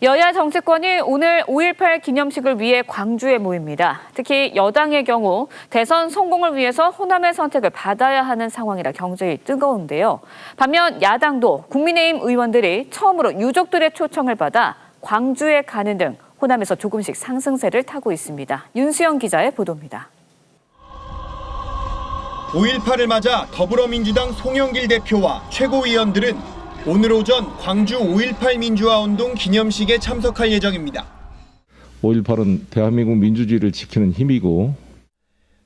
여야 정치권이 오늘 5.18 기념식을 위해 광주에 모입니다. 특히 여당의 경우 대선 성공을 위해서 호남의 선택을 받아야 하는 상황이라 경쟁이 뜨거운데요. 반면 야당도 국민의힘 의원들이 처음으로 유족들의 초청을 받아 광주에 가는 등 호남에서 조금씩 상승세를 타고 있습니다. 윤수영 기자의 보도입니다. 5.18을 맞아 더불어민주당 송영길 대표와 최고위원들은 오늘 오전 광주 5.18 민주화운동 기념식에 참석할 예정입니다. 5.18은 대한민국 민주주의를 지키는 힘이고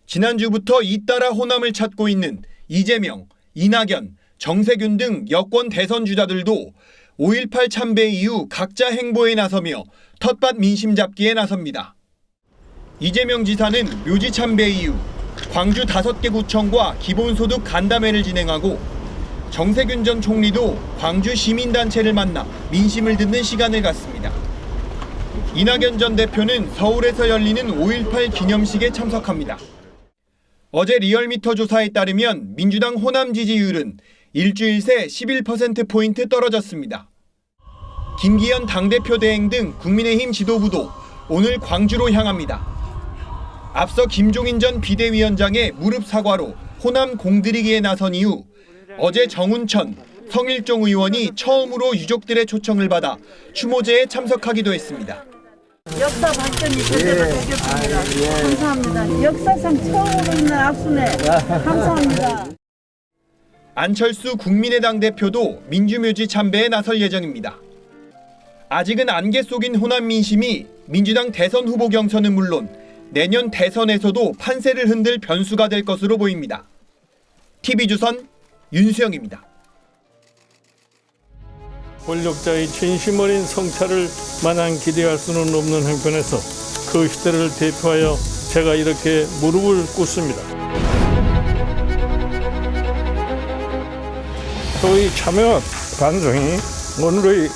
지난주부터 잇따라 호남을 찾고 있는 이재명, 이낙연, 정세균 등 여권 대선 주자들도 5.18 참배 이후 각자 행보에 나서며 텃밭 민심 잡기에 나섭니다. 이재명 지사는 묘지 참배 이후 광주 5개 구청과 기본소득 간담회를 진행하고 정세균 전 총리도 광주 시민단체를 만나 민심을 듣는 시간을 갖습니다. 이낙연 전 대표는 서울에서 열리는 5.18 기념식에 참석합니다. 어제 리얼미터 조사에 따르면 민주당 호남 지지율은 일주일 새 11%포인트 떨어졌습니다. 김기현 당대표 대행 등 국민의힘 지도부도 오늘 광주로 향합니다. 앞서 김종인 전 비대위원장의 무릎 사과로 호남 공들이기에 나선 이후 어제 정운천, 성일종 의원이 처음으로 유족들의 초청을 받아 추모제에 참석하기도 했습니다. 역사 발전이 제대로 되겠습니다. 감사합니다. 역사상 처음으로 있는 악수네. 감사합니다. 안철수 국민의당 대표도 민주묘지 참배에 나설 예정입니다. 아직은 안개 속인 호남 민심이 민주당 대선 후보 경선은 물론 내년 대선에서도 판세를 흔들 변수가 될 것으로 보입니다. TV조선 윤수영입니다. 권력자의 진심 어린 성찰을 마냥 기대할 수는 없는 형편에서 그 시대를 대표하여 제가 이렇게 무릎을 꿇습니다. 저희 참여와 반성이 오늘의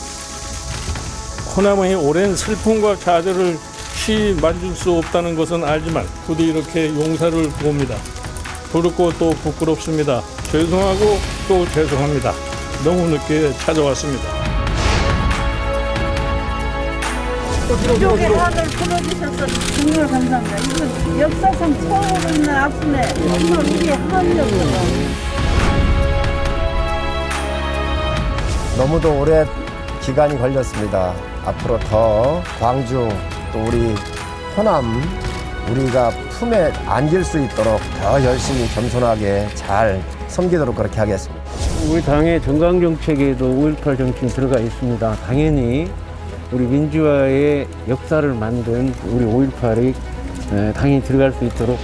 호남의 오랜 슬픔과 좌절을 시 만질 수 없다는 것은 알지만 부디 이렇게 용사를 봅니다. 부럽고 또 부끄럽습니다. 죄송하고 또 죄송합니다. 너무 늦게 찾아왔습니다. 유족의 한을 풀어주셔서 정말 감사합니다. 이건 역사상 처음으로 있는 악수네. 정말 우리의 한이었어요. 너무도 오래 기간이 걸렸습니다. 앞으로 더 광주 또 우리 호남 우리가 품에 안길 수 있도록 더 열심히 겸손하게 잘 섬기도록 그렇게 하겠습니다. 우리 당의 정강정책에도 5.18 정신이 들어가 있습니다. 당연히 우리 민주화의 역사를 만든 우리 5.18이 당연히 들어갈 수 있도록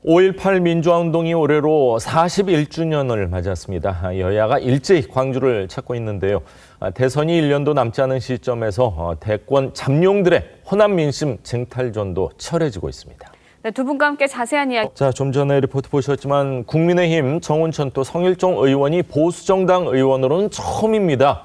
(5.18) 민주화운동이 올해로 41주년을 맞았습니다. 여야가 일제히 광주를 찾고 있는데요. 대선이 1년도 남지 않은 시점에서 대권 잠룡들의 호남 민심 쟁탈전도 치열해지고 있습니다. 네, 두 분과 함께 자세한 이야기. 자, 좀 전에 리포트 보셨지만 국민의힘 정운천 또 성일종 의원이 보수정당 의원으로는 처음입니다.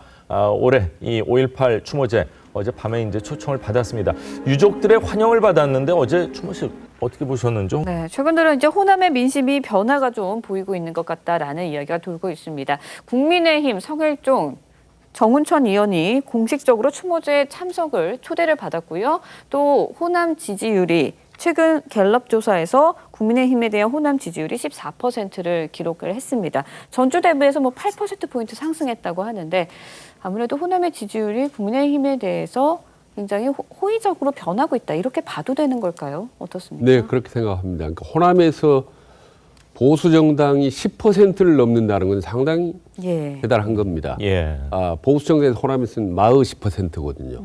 올해 이 5.18 추모제 어젯밤에 이제 초청을 받았습니다. 유족들의 환영을 받았는데 어제 추모식 어떻게 보셨는지요? 네, 최근 들어 이제 호남의 민심이 변화가 좀 보이고 있는 것 같다라는 이야기가 돌고 있습니다. 국민의힘 성일종 정운천 의원이 공식적으로 추모제에 참석을 초대를 받았고요. 또 호남 지지율이 최근 갤럽 조사에서 국민의힘에 대한 호남 지지율이 14%를 기록을 했습니다. 전주 대비해서 8%포인트 상승했다고 하는데 아무래도 호남의 지지율이 국민의힘에 대해서 굉장히 호의적으로 변하고 있다. 이렇게 봐도 되는 걸까요? 어떻습니까? 네, 그렇게 생각합니다. 그러니까 호남에서 보수 정당이 10%를 넘는다는 건 상당히 대단한 겁니다. 보수 정당에서 호남에서는 40%거든요.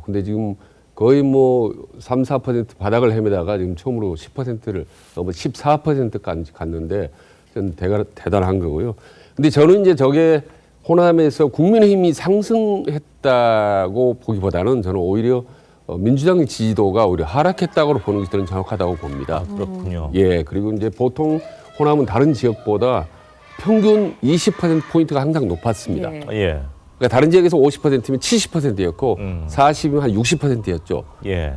근데 지금 거의 3, 4% 바닥을 헤매다가 지금 처음으로 10%를 넘어 14%까지 갔는데 저는 대단한 거고요. 근데 저는 이제 저게 호남에서 국민의힘이 상승했다고 보기보다는 저는 오히려 민주당의 지지도가 오히려 하락했다고 보는 것이 저는 정확하다고 봅니다. 그렇군요. 예, 그리고 이제 보통 호남은 다른 지역보다 평균 20%포인트가 항상 높았습니다. 그러니까 다른 지역에서 50%면 70%였고 40이면 한 60%였죠.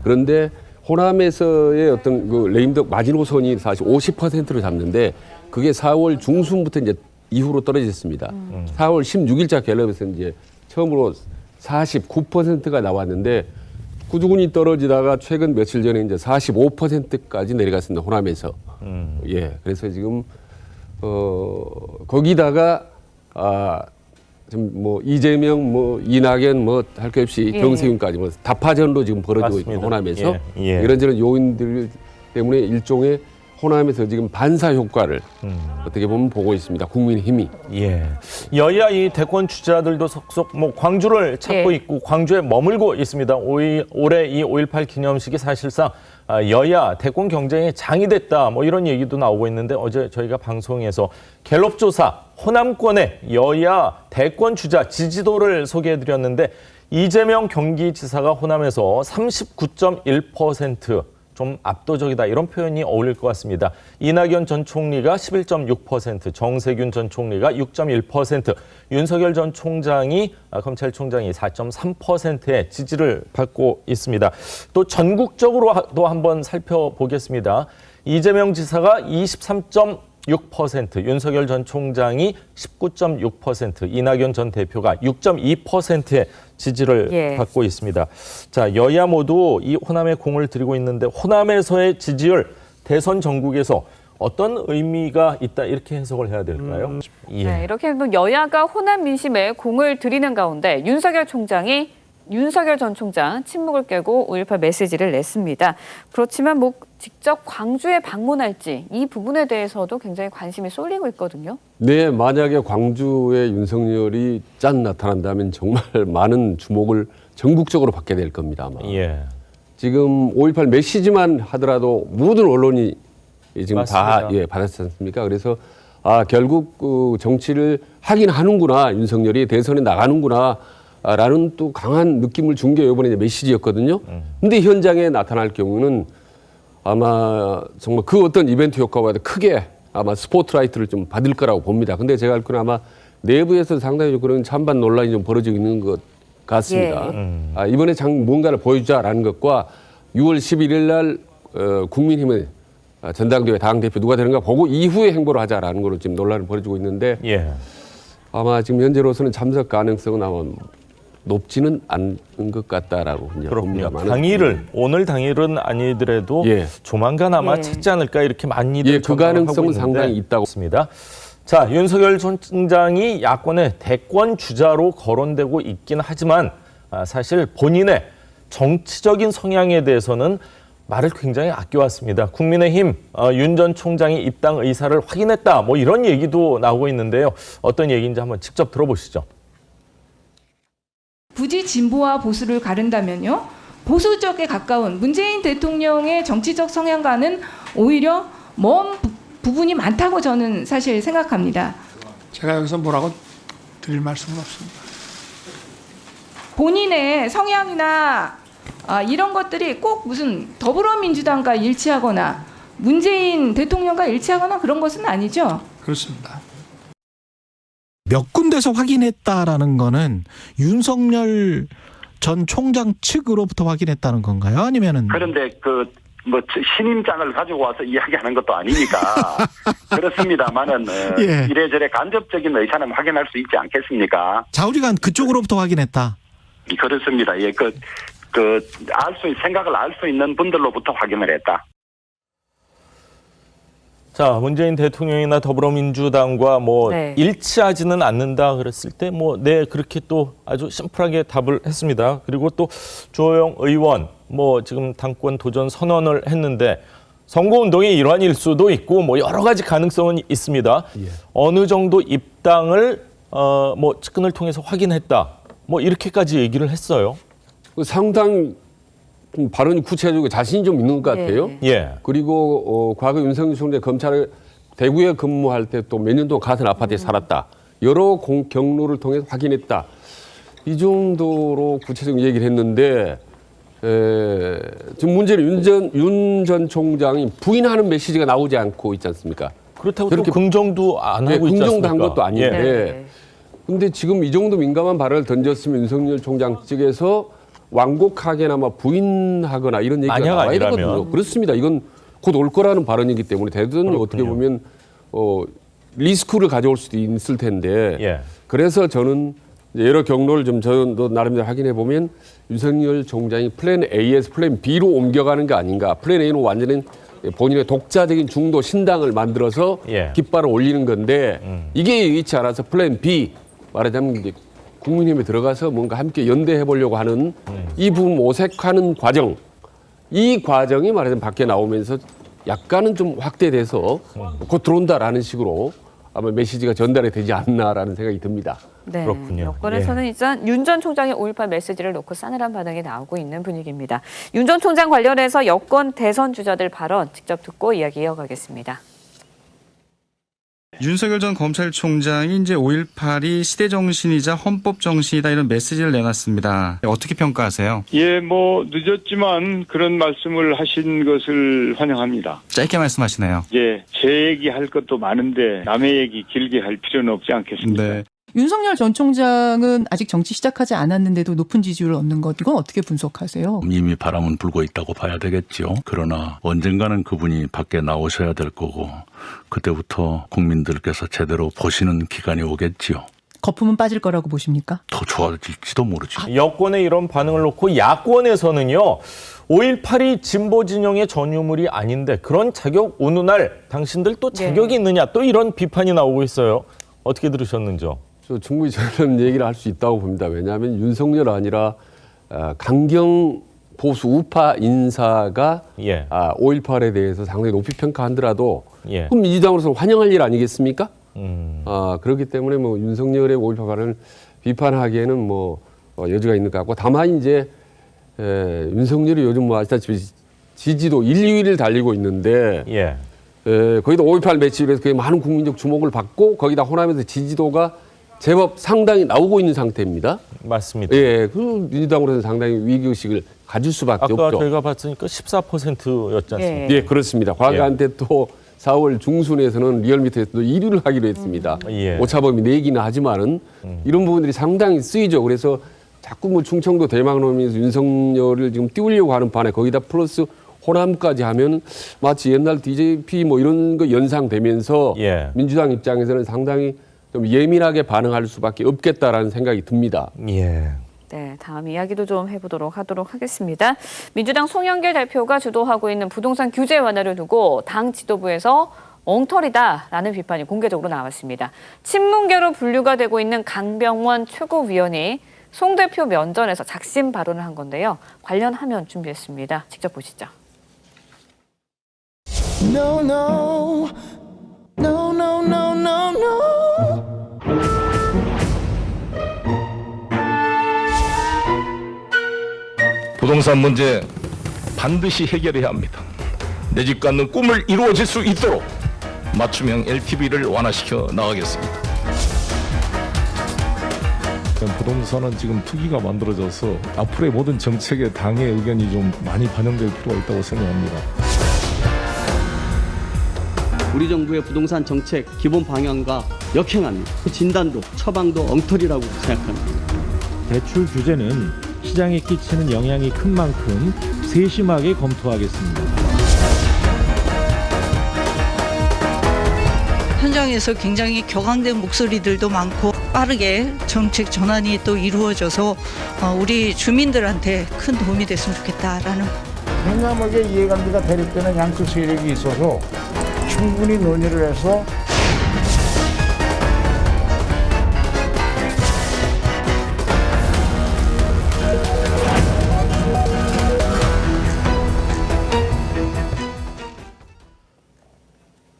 그런데 호남에서의 어떤 그 레임덕 마지노선이 사실 50%를 잡는데 그게 4월 중순부터 이제 이후로 떨어졌습니다. 4월 16일자 갤럽에서 이제 처음으로 49%가 나왔는데 꾸준히 떨어지다가 최근 며칠 전에 이제 45%까지 내려갔습니다. 호남에서. 예. 그래서 지금 거기다가 좀 뭐 이재명 뭐 이낙연 뭐 할 것 없이 정세균까지 뭐 다파전으로 지금 벌어지고 있는 호남에서 이런저런 요인들 때문에 일종의 호남에서 지금 반사 효과를 어떻게 보면 보고 있습니다. 국민의힘이. 예. 여야 이 대권 주자들도 속속 뭐 광주를 찾고 있고 광주에 머물고 있습니다. 올해 이 5.18 기념식이 사실상 여야 대권 경쟁의 장이 됐다. 뭐 이런 얘기도 나오고 있는데 어제 저희가 방송에서 갤럽 조사 호남권의 여야 대권 주자 지지도를 소개해드렸는데 이재명 경기지사가 호남에서 39.1%. 좀 압도적이다 이런 표현이 어울릴 것 같습니다. 이낙연 전 총리가 11.6%, 정세균 전 총리가 6.1%, 윤석열 전 총장이 검찰총장이 4.3%의 지지를 받고 있습니다. 또 전국적으로도 한번 살펴보겠습니다. 이재명 지사가 23.6%, 윤석열 전 총장이 19.6%, 이낙연 전 대표가 6.2%의 지지를 받고 있습니다. 자, 여야 모두 이 호남에 공을 들이고 있는데 호남에서의 지지율 대선 전국에서 어떤 의미가 있다 이렇게 해석을 해야 될까요? 네, 이렇게 여야가 호남 민심에 공을 들이는 가운데 윤석열 전 총장 침묵을 깨고 5.18 메시지를 냈습니다. 그렇지만 뭐 직접 광주에 방문할지 이 부분에 대해서도 굉장히 관심이 쏠리고 있거든요. 네, 만약에 광주에 윤석열이 짠 나타난다면 정말 많은 주목을 전국적으로 받게 될 겁니다. 아마. 지금 5.18 메시지만 하더라도 모든 언론이 지금 맞습니다. 다 받았지 않습니까? 그래서 결국 그 정치를 하긴 하는구나, 윤석열이 대선에 나가는구나 라는 또 강한 느낌을 준 게 이번에 메시지였거든요. 근데 현장에 나타날 경우는 아마 정말 그 어떤 이벤트 효과보다 크게 아마 스포트라이트를 좀 받을 거라고 봅니다. 근데 제가 알기로는 아마 내부에서 상당히 그런 찬반 논란이 좀 벌어지고 있는 것 같습니다. 이번에 뭔가를 보여주자라는 것과 6월 11일 날 국민힘의 전당대회 당대표 누가 되는가 보고 이후에 행보를 하자라는 걸로 지금 논란이 벌어지고 있는데 아마 지금 현재로서는 참석 가능성은 아마 높지는 않은 것 같다라고 봅니다만. 오늘 당일은 아니더라도 조만간 아마 찾지 않을까 이렇게 많이들 그 가능성은 상당히 있다고 습니다. 자, 윤석열 전 총장이 야권의 대권 주자로 거론되고 있긴 하지만 사실 본인의 정치적인 성향에 대해서는 말을 굉장히 아껴왔습니다. 국민의힘 윤 전 총장이 입당 의사를 확인했다. 뭐 이런 얘기도 나오고 있는데요. 어떤 얘기인지 한번 직접 들어보시죠. 굳이 진보와 보수를 가른다면요. 보수 쪽에 가까운 문재인 대통령의 정치적 성향과는 오히려 먼 부분이 많다고 저는 사실 생각합니다. 제가 여기서 뭐라고 드릴 말씀은 없습니다. 본인의 성향이나 이런 것들이 꼭 무슨 더불어민주당과 일치하거나 문재인 대통령과 일치하거나 그런 것은 아니죠? 그렇습니다. 몇 군데서 확인했다라는 거는 윤석열 전 총장 측으로부터 확인했다는 건가요? 아니면은 그런데 뭐 신임장을 가지고 와서 이야기하는 것도 아니니까 그렇습니다만은 이래저래 간접적인 의사는 확인할 수 있지 않겠습니까? 좌우지간 그쪽으로부터 확인했다. 그렇습니다. 생각을 알 수 있는 분들로부터 확인을 했다. 자, 문재인 대통령이나 더불어민주당과 일치하지는 않는다 그랬을 때 그렇게 또 아주 심플하게 답을 했습니다. 그리고 또 주호영 의원 지금 당권 도전 선언을 했는데 선거운동의 일환일 수도 있고 여러 가지 가능성은 있습니다. 어느 정도 입당을 측근을 통해서 확인했다. 이렇게까지 얘기를 했어요. 상당히 발언이 구체적이고 자신이 좀 있는 것 같아요. 그리고 과거 윤석열 총장 검찰에 대구에 근무할 때 또 몇 년 동안 같은 아파트에 살았다. 여러 경로를 통해 확인했다. 이 정도로 구체적인 얘기를 했는데 지금 문제는 윤 전 총장이 부인하는 메시지가 나오지 않고 있지 않습니까? 그렇다고 또 긍정도 안 하고 있지 않습니까? 긍정도 한 것도 아닌데 근데 지금 이 정도 민감한 발언을 던졌으면 윤석열 총장 측에서 완곡하게나마 부인하거나 이런 얘기가 나와야 되거든요. 그렇습니다. 이건 곧 올 거라는 발언이기 때문에 대선이 어떻게 보면 리스크를 가져올 수도 있을 텐데 예. 그래서 저는 이제 여러 경로를 좀 저도 나름대로 확인해 보면 윤석열 총장이 플랜 A에서 플랜 B로 옮겨가는 게 아닌가. 플랜 A는 완전히 본인의 독자적인 중도 신당을 만들어서 예. 깃발을 올리는 건데 이게 여의치 않아서 플랜 B 말하자면 이제 국민의힘에 들어가서 뭔가 함께 연대해 보려고 하는 이 부분 모색하는 과정, 이 과정이 말하자면 밖에 나오면서 약간은 좀 확대돼서 곧 들어온다라는 식으로 아마 메시지가 전달이 되지 않나라는 생각이 듭니다. 네, 그렇군요. 여권에서는 일단 윤 전 총장의 5.18 메시지를 놓고 싸늘한 반응이 나오고 있는 분위기입니다. 윤 전 총장 관련해서 여권 대선 주자들 발언 직접 듣고 이야기 이어가겠습니다. 윤석열 전 검찰총장이 이제 5.18이 시대 정신이자 헌법 정신이다 이런 메시지를 내놨습니다. 어떻게 평가하세요? 예, 뭐 늦었지만 그런 말씀을 하신 것을 환영합니다. 짧게 말씀하시네요. 예, 제 얘기할 것도 많은데 남의 얘기 길게 할 필요는 없지 않겠습니까? 네. 윤석열 전 총장은 아직 정치 시작하지 않았는데도 높은 지지율을 얻는 것, 이건 어떻게 분석하세요? 이미 바람은 불고 있다고 봐야 되겠죠. 그러나 언젠가는 그분이 밖에 나오셔야 될 거고 그때부터 국민들께서 제대로 보시는 기간이 오겠지요. 거품은 빠질 거라고 보십니까? 더 좋아질지도 모르죠. 여권의 이런 반응을 놓고 야권에서는요. 5.18이 진보 진영의 전유물이 아닌데 그런 자격 오늘날 당신들 또 자격이 있느냐 또 이런 비판이 나오고 있어요. 어떻게 들으셨는지요? 저 충분히 저는 얘기를 할 수 있다고 봅니다. 왜냐하면 윤석열 아니라 강경 보수 우파 인사가 5.18에 대해서 상당히 높이 평가하더라도 그럼 민주당으로서는 환영할 일 아니겠습니까? 그렇기 때문에 뭐 윤석열의 5.18 발언을 비판하기에는 뭐 여지가 있는 것 같고 다만 이제 윤석열이 요즘 뭐 아시다시피 지지도 1, 2위를 달리고 있는데 거기다 5.18 매치를 해서 그게 많은 국민적 주목을 받고 거기다 호남에서 지지도가 제법 상당히 나오고 있는 상태입니다. 맞습니다. 예, 그 민주당으로서는 상당히 위기의식을 가질 수밖에 없죠. 아까 저희가 봤으니까 14%였지 않습니까? 예, 그렇습니다. 과거한테 또 4월 중순에서는 리얼미터에서도 1위를 하기로 했습니다. 오차범위 내기는 하지만은 이런 부분들이 상당히 쓰이죠. 그래서 자꾸 뭐 충청도 대망론에서 윤석열을 지금 띄우려고 하는 반에 거기다 플러스 호남까지 하면 마치 옛날 DJP 뭐 이런 거 연상되면서 민주당 입장에서는 상당히 좀 예민하게 반응할 수밖에 없겠다라는 생각이 듭니다. 네, 다음 이야기도 좀 해보도록 하겠습니다. 민주당 송영길 대표가 주도하고 있는 부동산 규제 완화를 두고 당 지도부에서 엉터리다라는 비판이 공개적으로 나왔습니다. 친문계로 분류가 되고 있는 강병원 최고위원이 송 대표 면전에서 작심 발언을 한 건데요. 관련 화면 준비했습니다. 직접 보시죠. No, no, no, no, no, no, no. 부동산 문제 반드시 해결해야 합니다. 내 집 갖는 꿈을 이루어질 수 있도록 맞춤형 LTV를 완화시켜 나가겠습니다. 부동산은 지금 투기가 만들어져서 앞으로의 모든 정책에 당의 의견이 좀 많이 반영될 필요가 있다고 생각합니다. 우리 정부의 부동산 정책 기본 방향과 역행합니다. 진단도 처방도 엉터리라고 생각합니다. 대출 규제는 시장에 끼치는 영향이 큰 만큼 세심하게 검토하겠습니다. 현장에서 굉장히 격앙된 목소리들도 많고 빠르게 정책 전환이 또 이루어져서 우리 주민들한테 큰 도움이 됐으면 좋겠다라는. 냉담하게 이해관계가 대립되는 양측 세력이 있어서 충분히 논의를 해서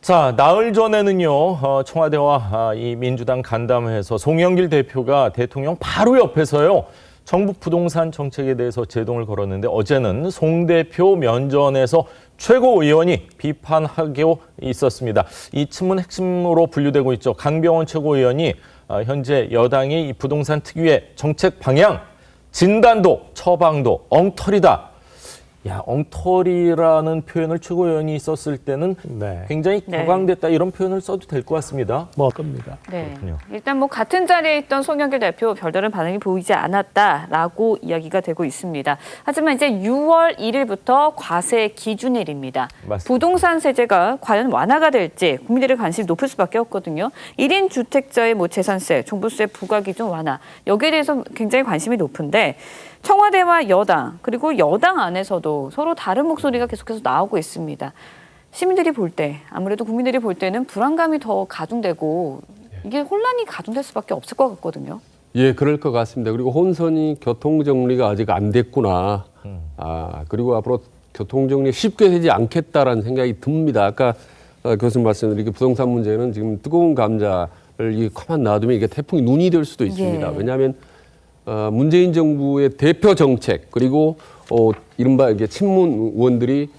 자, 나흘 전에는요, 청와대와 이 민주당 간담회에서 송영길 대표가 대통령 바로 옆에서요, 정부 부동산 정책에 대해서 제동을 걸었는데 어제는 송 대표 면전에서 최고위원이 비판하고 있었습니다. 이 친문 핵심으로 분류되고 있죠. 강병원 최고위원이 현재 여당의 이 부동산 특유의 정책 방향, 진단도, 처방도 엉터리다. 야, 엉터리라는 표현을 최고위원이 썼을 때는 굉장히 격앙됐다 이런 표현을 써도 될 것 같습니다. 뭐 겁니다. 네. 일단 뭐 같은 자리에 있던 송영길 대표 별다른 반응이 보이지 않았다라고 이야기가 되고 있습니다. 하지만 이제 6월 1일부터 과세 기준일입니다. 맞습니다. 부동산 세제가 과연 완화가 될지 국민들의 관심이 높을 수밖에 없거든요. 1인 주택자의 뭐 재산세, 종부세 부과 기준 완화 여기에 대해서 굉장히 관심이 높은데 청와대와 여당 그리고 여당 안에서도 서로 다른 목소리가 계속해서 나오고 있습니다. 시민들이 볼 때 아무래도 국민들이 볼 때는 불안감이 더 가중되고 이게 혼란이 가중될 수밖에 없을 것 같거든요. 예, 그럴 것 같습니다. 그리고 혼선이 교통정리가 아직 안 됐구나. 그리고 앞으로 교통정리 쉽게 되지 않겠다라는 생각이 듭니다. 아까 교수님 말씀드린 이렇게 부동산 문제는 지금 뜨거운 감자를 이 가만 놔두면 이게 태풍이 눈이 될 수도 있습니다. 예. 왜냐하면 문재인 정부의 대표 정책 그리고 이른바 이게 친문 의원들이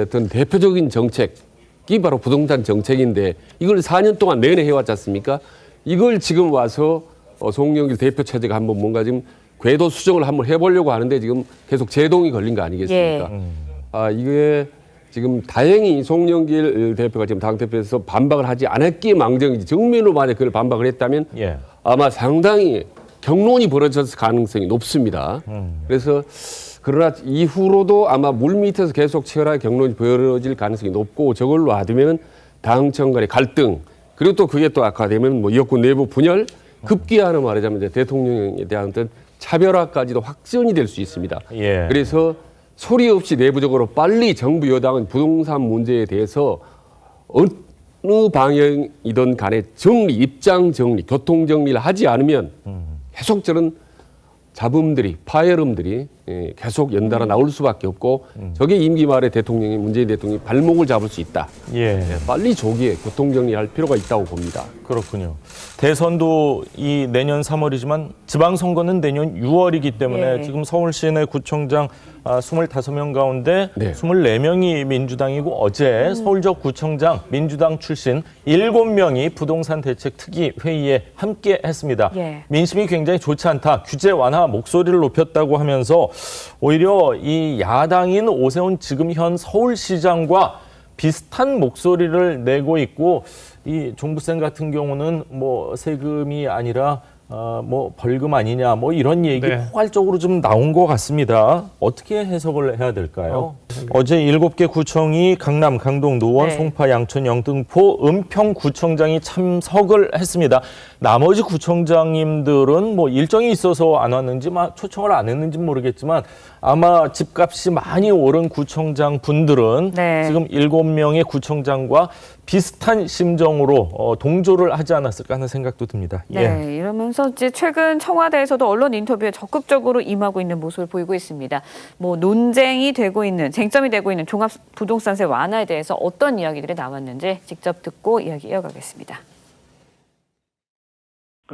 어떤 대표적인 정책이 바로 부동산 정책인데 이걸 4년 동안 내내 해왔지 않습니까? 이걸 지금 와서 송영길 대표 체제가 한번 뭔가 지금 궤도 수정을 한번 해보려고 하는데 지금 계속 제동이 걸린 거 아니겠습니까? 이게 지금 다행히 송영길 대표가 지금 당대표에서 반박을 하지 않았기에 망정이지 정면으로 만약 그걸 반박을 했다면 아마 상당히 경론이 벌어졌을 가능성이 높습니다. 그래서 그러나 이후로도 아마 물밑에서 계속 치열하게 경론이 벌어질 가능성이 높고 저걸 놔두면 당청 간의 갈등 그리고 또 그게 또 악화되면 뭐 여권 내부 분열 급기야는 말하자면 이제 대통령에 대한 어떤 차별화까지도 확전이 될 수 있습니다. 그래서 소리 없이 내부적으로 빨리 정부 여당은 부동산 문제에 대해서 어느 방향이든 간에 정리, 입장 정리, 교통 정리를 하지 않으면 계속 저런 잡음들이, 파열음들이 계속 연달아 나올 수밖에 없고 저게 임기 말에 대통령이 문재인 대통령이 발목을 잡을 수 있다. 빨리 조기에 교통정리할 필요가 있다고 봅니다. 그렇군요. 대선도 이 내년 3월이지만 지방선거는 내년 6월이기 때문에 지금 서울 시내 구청장 25명 가운데 24명이 민주당이고 어제 서울적 구청장 민주당 출신 7명이 부동산 대책 특위 회의에 함께 했습니다. 민심이 굉장히 좋지 않다. 규제 완화 목소리를 높였다고 하면서 오히려 이 야당인 오세훈 지금 현 서울시장과 비슷한 목소리를 내고 있고 이 종부세 같은 경우는 뭐 세금이 아니라 뭐 벌금 아니냐 뭐 이런 얘기 포괄적으로 좀 나온 것 같습니다. 어떻게 해석을 해야 될까요? 어제 7개 구청이 강남, 강동, 노원, 송파, 양천, 영등포, 은평 구청장이 참석을 했습니다. 나머지 구청장님들은 뭐 일정이 있어서 안 왔는지 초청을 안 했는지 모르겠지만 아마 집값이 많이 오른 구청장 분들은 지금 7명의 구청장과 비슷한 심정으로 동조를 하지 않았을까 하는 생각도 듭니다. 이러면서 이제 최근 청와대에서도 언론 인터뷰에 적극적으로 임하고 있는 모습을 보이고 있습니다. 뭐 논쟁이 되고 있는, 쟁점이 되고 있는 종합 부동산세 완화에 대해서 어떤 이야기들이 나왔는지 직접 듣고 이야기 이어가겠습니다.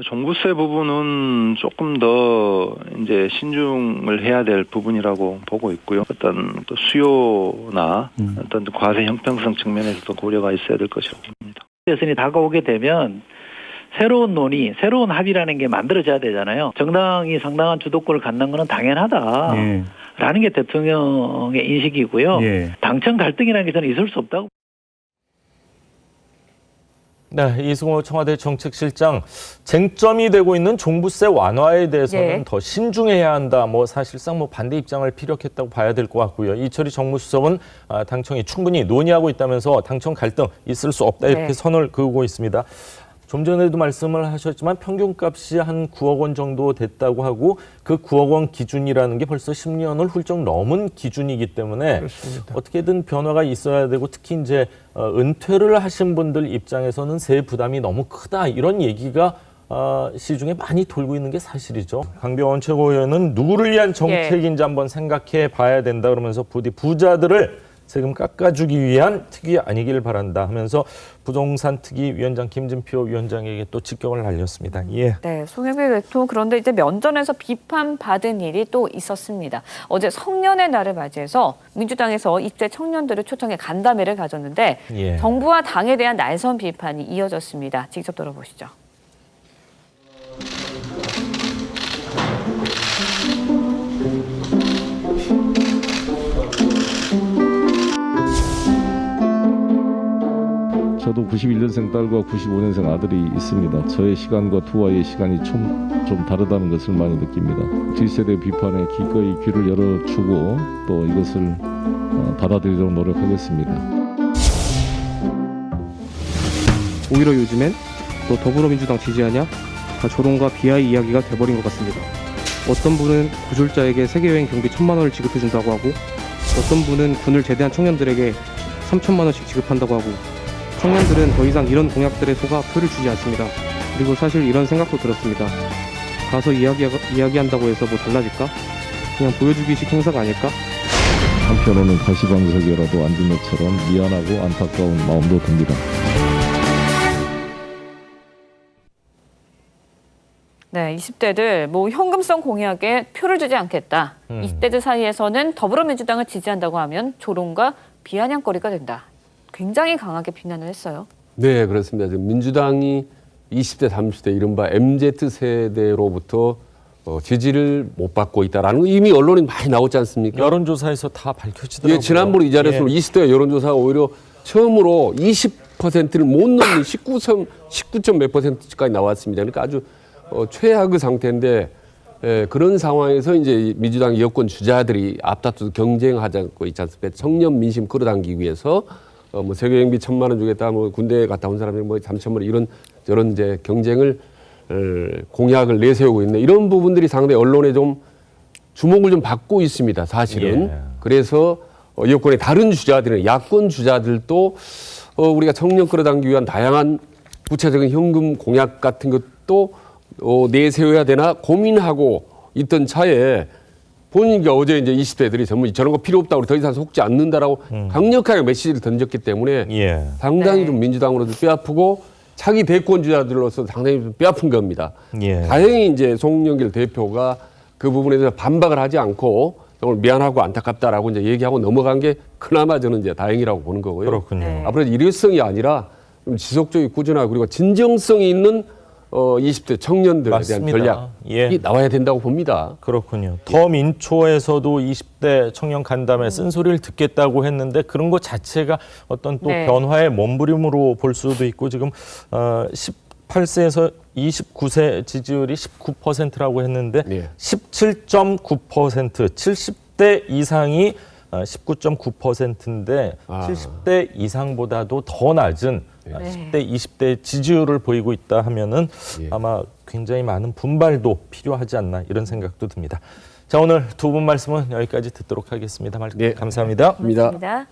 종부세 부분은 조금 더 이제 신중을 해야 될 부분이라고 보고 있고요. 어떤 또 수요나 어떤 과세 형평성 측면에서도 고려가 있어야 될 것이라고 봅니다. 대선이 다가오게 되면 새로운 논의, 새로운 합의라는 게 만들어져야 되잖아요. 정당이 상당한 주도권을 갖는 것은 당연하다. 라는 게 대통령의 인식이고요. 당청 갈등이라는 게 저는 있을 수 없다고. 네, 이승호 청와대 정책실장 쟁점이 되고 있는 종부세 완화에 대해서는 더 신중해야 한다. 뭐 사실상 뭐 반대 입장을 피력했다고 봐야 될 것 같고요. 이철희 정무수석은 당청이 충분히 논의하고 있다면서 당청 갈등 있을 수 없다 이렇게 선을 그으고 있습니다. 좀 전에도 말씀을 하셨지만 평균값이 한 9억 원 정도 됐다고 하고 그 9억 원 기준이라는 게 벌써 10년을 훌쩍 넘은 기준이기 때문에 어떻게든 변화가 있어야 되고 특히 이제 은퇴를 하신 분들 입장에서는 세금 부담이 너무 크다 이런 얘기가 시중에 많이 돌고 있는 게 사실이죠. 강병원 최고위원은 누구를 위한 정책인지 한번 생각해 봐야 된다 그러면서 부디 부자들을 세금 깎아주기 위한 특위 아니길 바란다 하면서 부동산 특위 위원장 김진표 위원장에게 또 직격을 날렸습니다. 송영길 대표 그런데 이제 면전에서 비판받은 일이 또 있었습니다. 어제 성년의 날을 맞이해서 민주당에서 20대 청년들을 초청해 간담회를 가졌는데 정부와 당에 대한 날선 비판이 이어졌습니다. 직접 들어보시죠. 저도 91년생 딸과 95년생 아들이 있습니다. 저의 시간과 투와의 시간이 좀 다르다는 것을 많이 느낍니다. G세대 비판에 기꺼이 귀를 열어주고 또 이것을 받아들이도록 노력하겠습니다. 오히려 요즘엔 너 더불어민주당 지지하냐? 다 조롱과 비하의 이야기가 돼버린 것 같습니다. 어떤 분은 구졸자에게 세계여행 경비 1,000만 원을 지급해준다고 하고 어떤 분은 군을 제대한 청년들에게 3,000만 원씩 지급한다고 하고 청년들은 더 이상 이런 공약들에 속아 표를 주지 않습니다. 그리고 사실 이런 생각도 들었습니다. 가서 이야기한다고 해서 뭐 달라질까? 그냥 보여주기식 행사가 아닐까? 한편으로는 가시방석이라도 앉은 것처럼 미안하고 안타까운 마음도 듭니다. 네, 20대들 뭐 현금성 공약에 표를 주지 않겠다. 20대들 사이에서는 더불어민주당을 지지한다고 하면 조롱과 비아냥거리가 된다. 굉장히 강하게 비난을 했어요. 네, 그렇습니다. 지금 민주당이 20대, 30대 이른바 MZ세대로부터 지지를 못 받고 있다라는 거 이미 언론에 많이 나오지 않습니까? 여론조사에서 다 밝혀지더라고요. 예, 지난번에 이 자리에서 20대 여론조사가 오히려 처음으로 20%를 못 넘는 19점 몇 %까지 나왔습니다. 그러니까 아주 최악의 상태인데 그런 상황에서 이제 민주당 여권 주자들이 앞다투 경쟁하고 있지 않습니까? 청년 민심 끌어당기기 위해서 뭐 세계경비 1,000만 원 주겠다, 뭐 군대에 갔다 온 사람이 뭐 3,000만 원 이런 이제 경쟁을 공약을 내세우고 있는 이런 부분들이 상당히 언론에 좀 주목을 좀 받고 있습니다. 사실은. 예. 그래서 여권의 다른 주자들은 야권 주자들도 우리가 청년 끌어당기기 위한 다양한 구체적인 현금 공약 같은 것도 내세워야 되나 고민하고 있던 차에 본인이 어제 이제 20대들이 전부 저런 거 필요 없다고 더 이상 속지 않는다라고 강력하게 메시지를 던졌기 때문에 상당히 좀 민주당으로도 뼈아프고 차기 대권 주자들로서 상당히 좀 뼈아픈 겁니다. 다행히 이제 송영길 대표가 그 부분에 대해서 반박을 하지 않고 정말 미안하고 안타깝다라고 이제 얘기하고 넘어간 게 그나마 저는 이제 다행이라고 보는 거고요. 그렇군요. 앞으로 일회성이 아니라 좀 지속적이고 꾸준하고 그리고 진정성이 있는 20대 청년들에 맞습니다. 대한 전략이 나와야 된다고 봅니다. 그렇군요. 더 민초에서도 20대 청년 간담회 쓴소리를 듣겠다고 했는데 그런 것 자체가 어떤 또 변화의 몸부림으로 볼 수도 있고 지금 18세에서 29세 지지율이 19%라고 했는데 17.9% 70대 이상이 19.9%인데 70대 이상보다도 더 낮은 10대, 20대 지지율을 보이고 있다 하면은 아마 굉장히 많은 분발도 필요하지 않나 이런 생각도 듭니다. 자, 오늘 두 분 말씀은 여기까지 듣도록 하겠습니다. 감사합니다. 고맙습니다.